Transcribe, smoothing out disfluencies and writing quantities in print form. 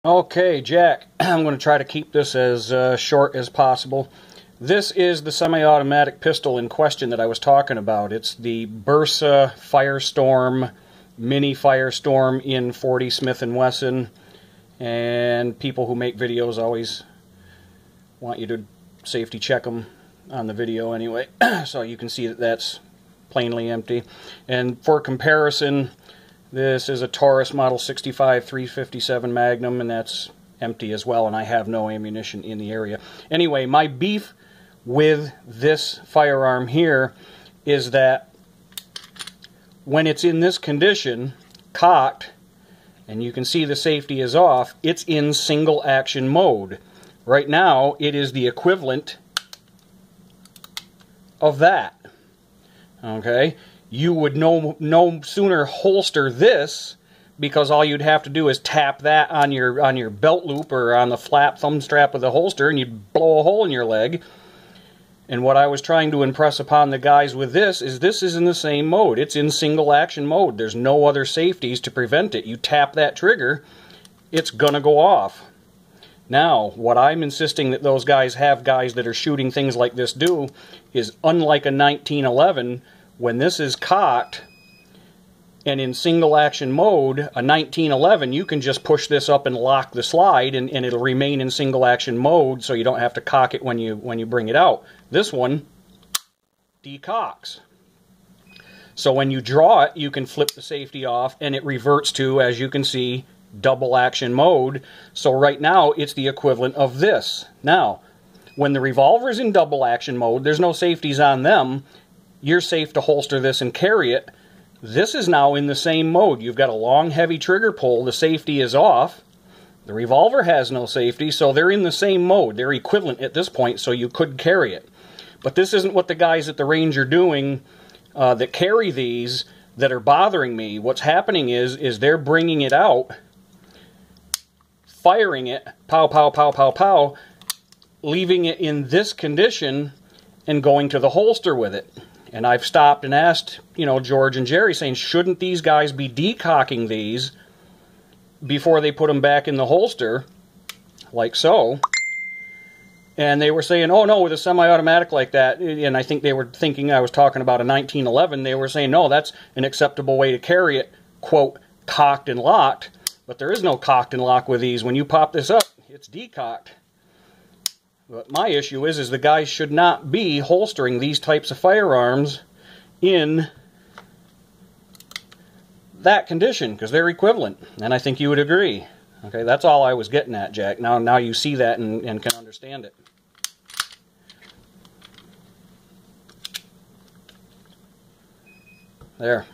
Okay, Jack, I'm going to try to keep this as short as possible. This is the semi-automatic pistol in question that I was talking about. It's the Bersa Firestorm, Mini Firestorm in .40 Smith & Wesson. And people who make videos always want you to safety check them on the video anyway. So you can see that that's plainly empty. And for comparison, this is a Taurus Model 65 357 Magnum, and that's empty as well, and I have no ammunition in the area. Anyway, my beef with this firearm here is that when it's in this condition, cocked, and you can see the safety is off, it's in single action mode. Right now, it is the equivalent of that. Okay? You would no sooner holster this, because all you'd have to do is tap that on your belt loop or on the flap thumb strap of the holster, and you'd blow a hole in your leg. And what I was trying to impress upon the guys with this is in the same mode. It's in single action mode. There's no other safeties to prevent it. You tap that trigger, it's gonna go off. Now, what I'm insisting that those guys that are shooting things like this do is, unlike a 1911, when this is cocked and in single action mode, a 1911, you can just push this up and lock the slide, and it'll remain in single action mode, so you don't have to cock it when you bring it out. This one decocks. So when you draw it, you can flip the safety off, and it reverts to, as you can see, double action mode. So right now, it's the equivalent of this. Now, when the revolver's in double action mode, there's no safeties on them. You're safe to holster this and carry it. This is now in the same mode. You've got a long, heavy trigger pull. The safety is off. The revolver has no safety, so they're in the same mode. They're equivalent at this point, so you could carry it. But this isn't what the guys at the range are doing that carry these that are bothering me. What's happening is they're bringing it out, firing it, pow, pow, pow, pow, pow, leaving it in this condition and going to the holster with it. And I've stopped and asked, George and Jerry, saying, shouldn't these guys be decocking these before they put them back in the holster, like so? And they were saying, oh no, with a semi-automatic like that, and I think they were thinking I was talking about a 1911, they were saying, no, that's an acceptable way to carry it, quote, cocked and locked. But there is no cocked and locked with these. When you pop this up, it's decocked. But my issue is the guys should not be holstering these types of firearms in that condition, because they're equivalent, and I think you would agree. Okay, that's all I was getting at, Jack. Now you see that and can understand it. There.